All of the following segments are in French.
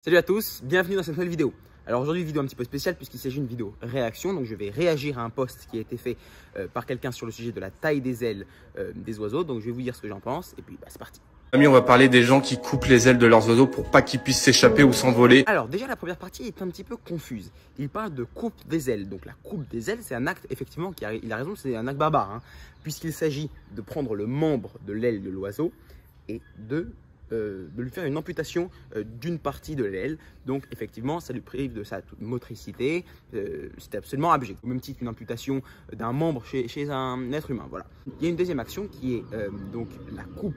Salut à tous, bienvenue dans cette nouvelle vidéo. Alors aujourd'hui, vidéo un petit peu spéciale puisqu'il s'agit d'une vidéo réaction. Donc je vais réagir à un post qui a été fait par quelqu'un sur le sujet de la taille des ailes des oiseaux. Donc je vais vous dire ce que j'en pense et puis c'est parti. Amis, on va parler des gens qui coupent les ailes de leurs oiseaux pour pas qu'ils puissent s'échapper ou s'envoler. Alors déjà la première partie est un petit peu confuse. Il parle de coupe des ailes. Donc la coupe des ailes, c'est un acte effectivement, il a raison, c'est un acte barbare. Puisqu'il s'agit de prendre le membre de l'aile de l'oiseau et de lui faire une amputation d'une partie de l'aile. Donc effectivement, ça lui prive de sa motricité. C'est absolument abject. Au même titre qu'une amputation d'un membre chez un être humain. Voilà. Il y a une deuxième action qui est donc la coupe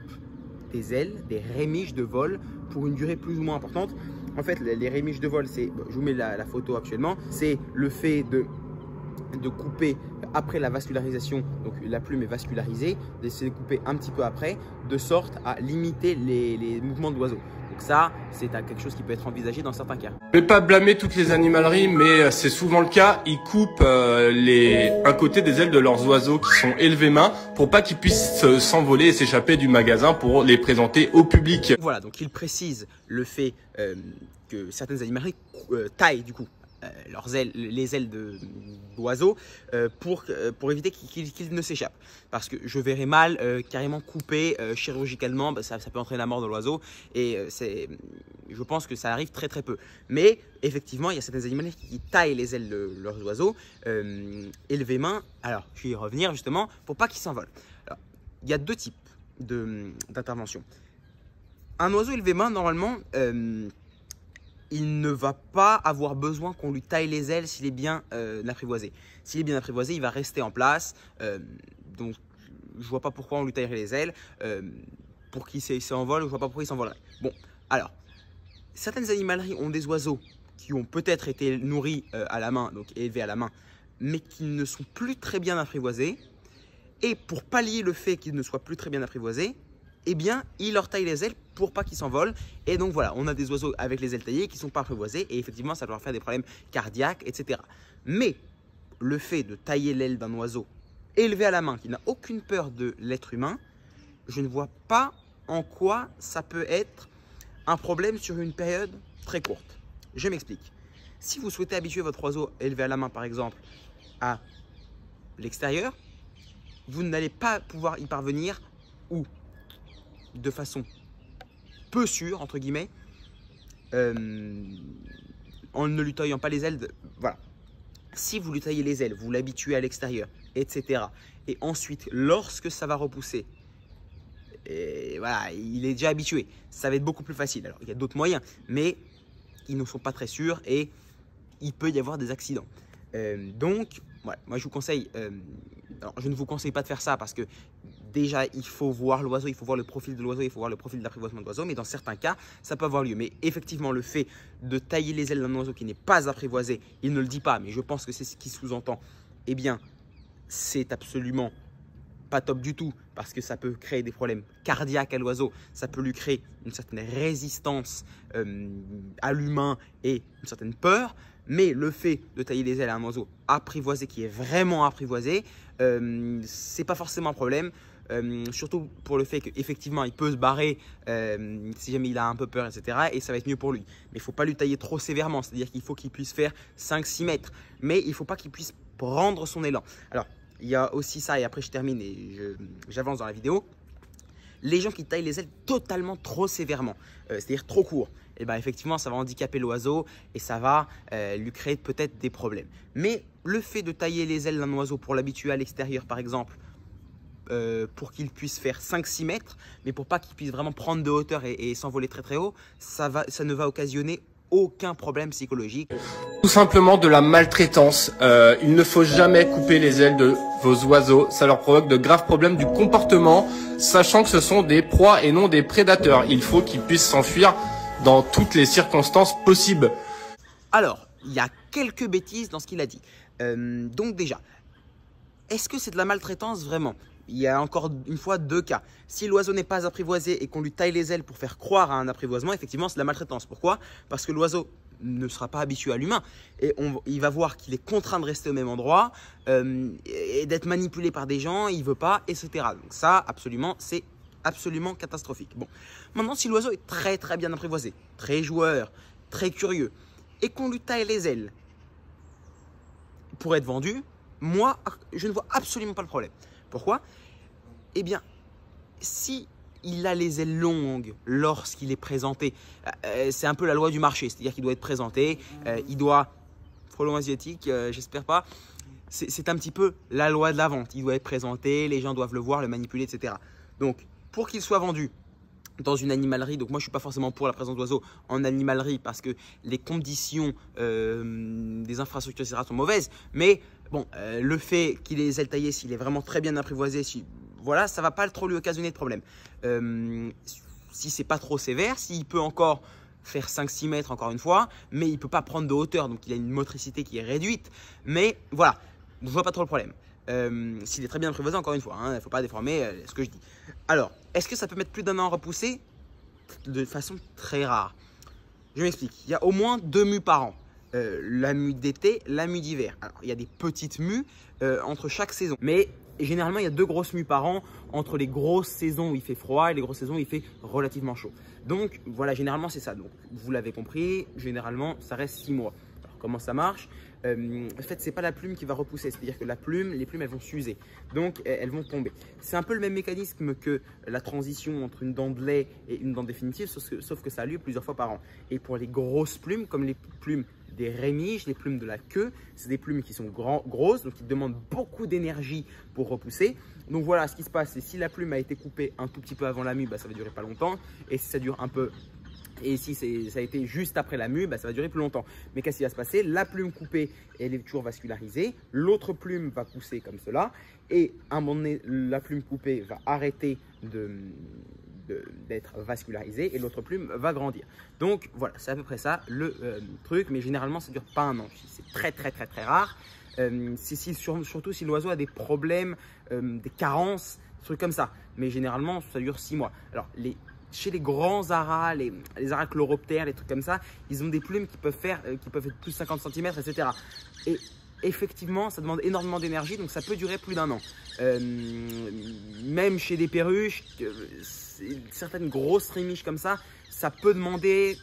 des ailes, des rémiges de vol pour une durée plus ou moins importante. En fait, les rémiges de vol, c'est, je vous mets la photo actuellement, c'est le fait de couper après la vascularisation, donc la plume est vascularisée, d'essayer de couper un petit peu après, de sorte à limiter les mouvements de l'oiseau. Donc ça, c'est quelque chose qui peut être envisagé dans certains cas. Je vais pas blâmer toutes les animaleries, mais c'est souvent le cas. Ils coupent un côté des ailes de leurs oiseaux qui sont élevés main pour pas qu'ils puissent s'envoler et s'échapper du magasin pour les présenter au public. Voilà, donc il précise le fait que certaines animaleries taillent du coup leurs ailes, les ailes d'oiseaux pour éviter qu'ils ne s'échappent. Parce que je verrais mal carrément couper chirurgicalement, ça peut entraîner la mort de l'oiseau et je pense que ça arrive très très peu. Mais effectivement, il y a certaines animaux qui taillent les ailes de leurs oiseaux élevés main. Alors, je vais y revenir justement pour pas qu'ils s'envolent. Alors, il y a deux types d'intervention. Un oiseau élevé main, normalement, il ne va pas avoir besoin qu'on lui taille les ailes s'il est bien apprivoisé. S'il est bien apprivoisé, il va rester en place. Donc, je ne vois pas pourquoi on lui taillerait les ailes. Pour qu'il s'envole, je ne vois pas pourquoi il s'envolerait. Bon, alors, certaines animaleries ont des oiseaux qui ont peut-être été nourris à la main, donc élevés à la main, mais qui ne sont plus très bien apprivoisés. Et pour pallier le fait qu'ils ne soient plus très bien apprivoisés, eh bien, il leur taille les ailes pour pas qu'ils s'envolent. Et donc voilà, on a des oiseaux avec les ailes taillées qui ne sont pas apprivoisés et effectivement, ça peut leur faire des problèmes cardiaques, etc. Mais le fait de tailler l'aile d'un oiseau élevé à la main, qui n'a aucune peur de l'être humain, je ne vois pas en quoi ça peut être un problème sur une période très courte. Je m'explique. Si vous souhaitez habituer votre oiseau élevé à la main, par exemple, à l'extérieur, vous n'allez pas pouvoir y parvenir ou de façon peu sûre, entre guillemets, en ne lui taillant pas les ailes. Voilà. Si vous lui taillez les ailes, vous l'habituez à l'extérieur, etc. Et ensuite, lorsque ça va repousser, et voilà, il est déjà habitué. Ça va être beaucoup plus facile. Alors, il y a d'autres moyens, mais ils ne sont pas très sûrs et il peut y avoir des accidents. Donc, voilà, moi je vous conseille, alors je ne vous conseille pas de faire ça parce que déjà il faut voir l'oiseau, il faut voir le profil de l'oiseau, il faut voir le profil d'apprivoisement de l'oiseau, mais dans certains cas ça peut avoir lieu. Mais effectivement le fait de tailler les ailes d'un oiseau qui n'est pas apprivoisé, il ne le dit pas, mais je pense que c'est ce qui sous-entend, eh bien c'est absolument pas top du tout parce que ça peut créer des problèmes cardiaques à l'oiseau, ça peut lui créer une certaine résistance à l'humain et une certaine peur. Mais le fait de tailler les ailes à un oiseau apprivoisé, qui est vraiment apprivoisé, c'est pas forcément un problème. Surtout pour le fait qu'effectivement il peut se barrer si jamais il a un peu peur, etc. Et ça va être mieux pour lui. Mais il ne faut pas lui tailler trop sévèrement, c'est-à-dire qu'il faut qu'il puisse faire 5-6 mètres. Mais il ne faut pas qu'il puisse prendre son élan. Alors, il y a aussi ça, et après je termine et j'avance dans la vidéo. Les gens qui taillent les ailes totalement trop sévèrement, c'est-à-dire trop court, et ben effectivement ça va handicaper l'oiseau et ça va lui créer peut-être des problèmes. Mais le fait de tailler les ailes d'un oiseau pour l'habituer à l'extérieur par exemple, pour qu'il puisse faire 5-6 mètres, mais pour pas qu'il puisse vraiment prendre de hauteur et s'envoler très très haut, ça ne va occasionner aucun problème psychologique. Tout simplement de la maltraitance. Il ne faut jamais couper les ailes de vos oiseaux. Ça leur provoque de graves problèmes du comportement, sachant que ce sont des proies et non des prédateurs. Il faut qu'ils puissent s'enfuir dans toutes les circonstances possibles. Alors, il y a quelques bêtises dans ce qu'il a dit. Donc déjà, est-ce que c'est de la maltraitance vraiment ? Il y a encore une fois deux cas. Si l'oiseau n'est pas apprivoisé et qu'on lui taille les ailes pour faire croire à un apprivoisement, effectivement, c'est de la maltraitance. Pourquoi ? Parce que l'oiseau ne sera pas habitué à l'humain et il va voir qu'il est contraint de rester au même endroit et d'être manipulé par des gens, il ne veut pas, etc. Donc ça, absolument, c'est absolument catastrophique. Bon, maintenant, si l'oiseau est très bien apprivoisé, très joueur, très curieux et qu'on lui taille les ailes pour être vendu, moi, je ne vois absolument pas le problème. Pourquoi? Eh bien, si il a les ailes longues lorsqu'il est présenté, c'est un peu la loi du marché, c'est-à-dire qu'il doit être présenté, il doit, frelon asiatique, j'espère pas, c'est un petit peu la loi de la vente, il doit être présenté, les gens doivent le voir, le manipuler, etc. Donc, pour qu'il soit vendu dans une animalerie, donc moi je ne suis pas forcément pour la présence d'oiseaux en animalerie parce que les conditions des infrastructures etc. sont mauvaises, mais bon, le fait qu'il ait les ailes taillées, s'il est vraiment très bien apprivoisé, voilà, ça ne va pas trop lui occasionner de problème. Si c'est pas trop sévère, s'il peut encore faire 5-6 mètres encore une fois, mais il ne peut pas prendre de hauteur, donc il a une motricité qui est réduite, mais voilà, je ne vois pas trop le problème. S'il est très bien apprivoisé, encore une fois, il ne faut pas déformer ce que je dis. Alors, est-ce que ça peut mettre plus d'1 an à repousser? De façon très rare. Je m'explique. Il y a au moins 2 mues par an. La mue d'été, la mue d'hiver. Alors, il y a des petites mues entre chaque saison. Mais généralement, il y a 2 grosses mues par an entre les grosses saisons où il fait froid et les grosses saisons où il fait relativement chaud. Donc, voilà, généralement, c'est ça. Donc, vous l'avez compris, généralement, ça reste 6 mois. Alors, comment ça marche? En fait, c'est pas la plume qui va repousser, c'est-à-dire que les plumes, elles vont s'user, donc elles vont tomber. C'est un peu le même mécanisme que la transition entre une dent de lait et une dent définitive, sauf que ça a lieu plusieurs fois par an. Et pour les grosses plumes, comme les plumes des rémiges, les plumes de la queue, c'est des plumes qui sont grosses, donc qui demandent beaucoup d'énergie pour repousser. Donc voilà, ce qui se passe, c'est si la plume a été coupée un tout petit peu avant la mue, ça va durer pas longtemps, et si ça dure un peu. Et si ça a été juste après la mue, ça va durer plus longtemps. Mais qu'est-ce qui va se passer? La plume coupée, elle est toujours vascularisée. L'autre plume va pousser comme cela. Et à un moment donné, la plume coupée va arrêter d'être vascularisée et l'autre plume va grandir. Donc voilà, c'est à peu près ça le truc. Mais généralement, ça ne dure pas 1 an. C'est très très très très rare. Surtout si l'oiseau a des problèmes, des carences, des trucs comme ça. Mais généralement, ça dure 6 mois. Alors, chez les grands aras, les aras chloroptères, les trucs comme ça, ils ont des plumes qui peuvent être plus de 50 cm, etc. Et effectivement, ça demande énormément d'énergie, donc ça peut durer plus d'1 an. Même chez des perruches, certaines grosses rémiges comme ça, ça peut demander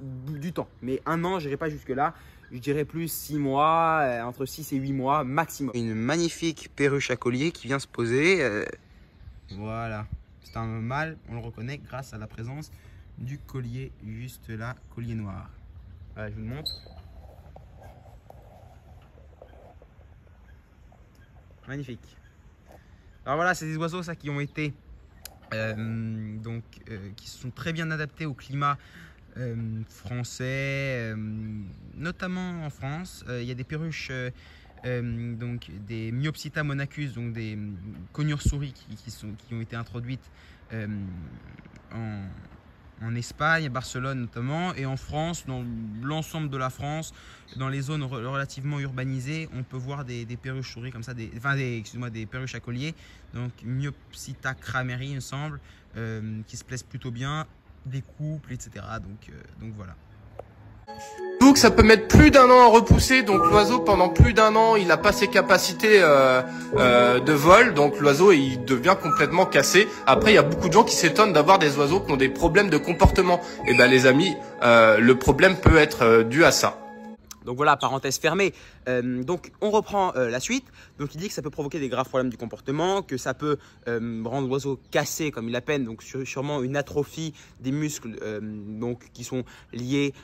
du temps. Mais 1 an, je n'irai pas jusque-là. Je dirais plus 6 mois, entre 6 et 8 mois maximum. Une magnifique perruche à collier qui vient se poser. Voilà. C'est un mâle, on le reconnaît grâce à la présence du collier juste là, collier noir. Voilà, je vous le montre. Magnifique. Alors voilà, c'est des oiseaux ça qui ont été qui se sont très bien adaptés au climat français, notamment en France. Il y a des perruches donc des Myopsita monachus, donc des conures souris qui ont été introduites en Espagne, à Barcelone notamment, et en France, dans l'ensemble de la France, dans les zones relativement urbanisées, on peut voir des perruches souris comme ça, des perruches à collier, donc Myopsita crameri, il me semble, qui se plaisent plutôt bien, des couples, etc. Donc voilà. Donc ça peut mettre plus d'1 an à repousser, donc l'oiseau pendant plus d'1 an il n'a pas ses capacités de vol, donc l'oiseau il devient complètement cassé. Après il y a beaucoup de gens qui s'étonnent d'avoir des oiseaux qui ont des problèmes de comportement. Et ben les amis, le problème peut être dû à ça. Donc voilà, parenthèse fermée. Donc on reprend la suite. Donc il dit que ça peut provoquer des graves problèmes du comportement, que ça peut rendre l'oiseau cassé comme il l'appelle, donc sûrement une atrophie des muscles donc, qui sont liés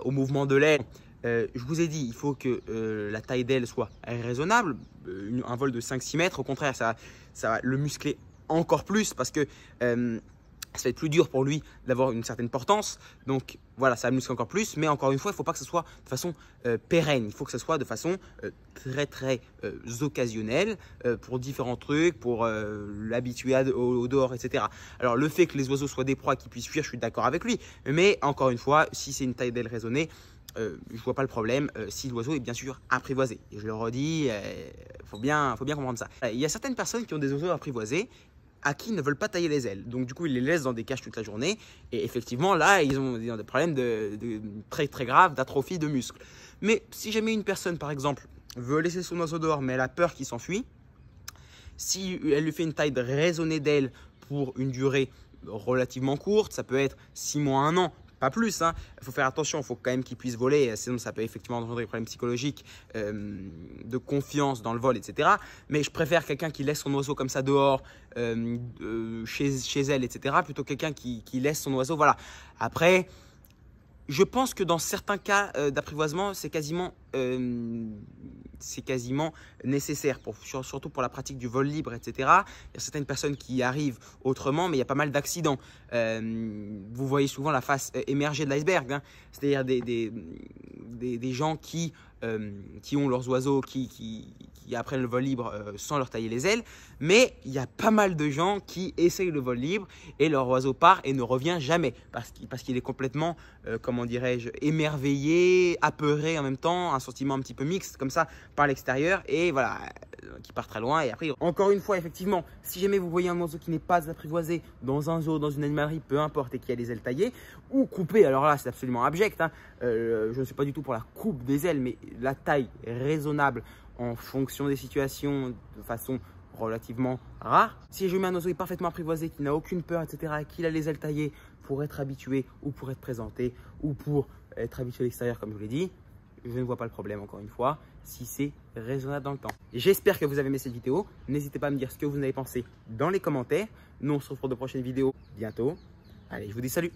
au mouvement de l'aile. Je vous ai dit, il faut que la taille d'aile soit raisonnable. Un vol de 5-6 mètres, au contraire, ça va le muscler encore plus parce que ça va être plus dur pour lui d'avoir une certaine portance. Donc voilà, ça muscle encore plus. Mais encore une fois, il ne faut pas que ce soit de façon pérenne. Il faut que ce soit de façon très très occasionnelle pour différents trucs, pour l'habituer au dehors, etc. Alors le fait que les oiseaux soient des proies qui puissent fuir, je suis d'accord avec lui. Mais encore une fois, si c'est une taille d'aile raisonnée, je ne vois pas le problème si l'oiseau est bien sûr apprivoisé. Et je le redis, faut bien comprendre ça. Il y a certaines personnes qui ont des oiseaux apprivoisés à qui ne veulent pas tailler les ailes. Donc du coup, ils les laissent dans des cages toute la journée. Et effectivement, là, ils ont des problèmes très très graves d'atrophie de muscles. Mais si jamais une personne, par exemple, veut laisser son oiseau dehors, mais elle a peur qu'il s'enfuit, si elle lui fait une taille raisonnée d'aile pour une durée relativement courte, ça peut être 6 mois, 1 an, pas plus. Hein. Il faut faire attention, il faut quand même qu'il puisse voler, sinon ça peut effectivement engendrer des problèmes psychologiques, de confiance dans le vol, etc. Mais je préfère quelqu'un qui laisse son oiseau comme ça dehors, chez elle, etc. plutôt que quelqu'un qui laisse son oiseau. Voilà. Après, je pense que dans certains cas d'apprivoisement, c'est quasiment nécessaire, surtout pour la pratique du vol libre, etc. Il y a certaines personnes qui y arrivent autrement, mais il y a pas mal d'accidents. Vous voyez souvent la face émergée de l'iceberg, hein. C'est-à-dire des gens qui ont leurs oiseaux, qui apprennent le vol libre sans leur tailler les ailes. Mais il y a pas mal de gens qui essayent le vol libre et leur oiseau part et ne revient jamais parce qu'il est complètement, comment dirais-je, émerveillé, apeuré en même temps, un sentiment un petit peu mixte comme ça par l'extérieur et voilà, qui part très loin. Et après, encore une fois, effectivement, si jamais vous voyez un oiseau qui n'est pas apprivoisé dans un zoo, dans une animalerie, peu importe, et qui a les ailes taillées ou coupées, alors là, c'est absolument abject, hein. Je ne suis pas du tout pour la coupe des ailes, mais la taille raisonnable en fonction des situations de façon relativement rare. Si je mets un oiseau parfaitement apprivoisé, qui n'a aucune peur, etc., qu'il a les ailes taillées pour être habitué ou pour être présenté ou pour être habitué à l'extérieur, comme je vous l'ai dit, je ne vois pas le problème, encore une fois, si c'est raisonnable dans le temps. J'espère que vous avez aimé cette vidéo. N'hésitez pas à me dire ce que vous en avez pensé dans les commentaires. Nous, on se retrouve pour de prochaines vidéos bientôt. Allez, je vous dis salut!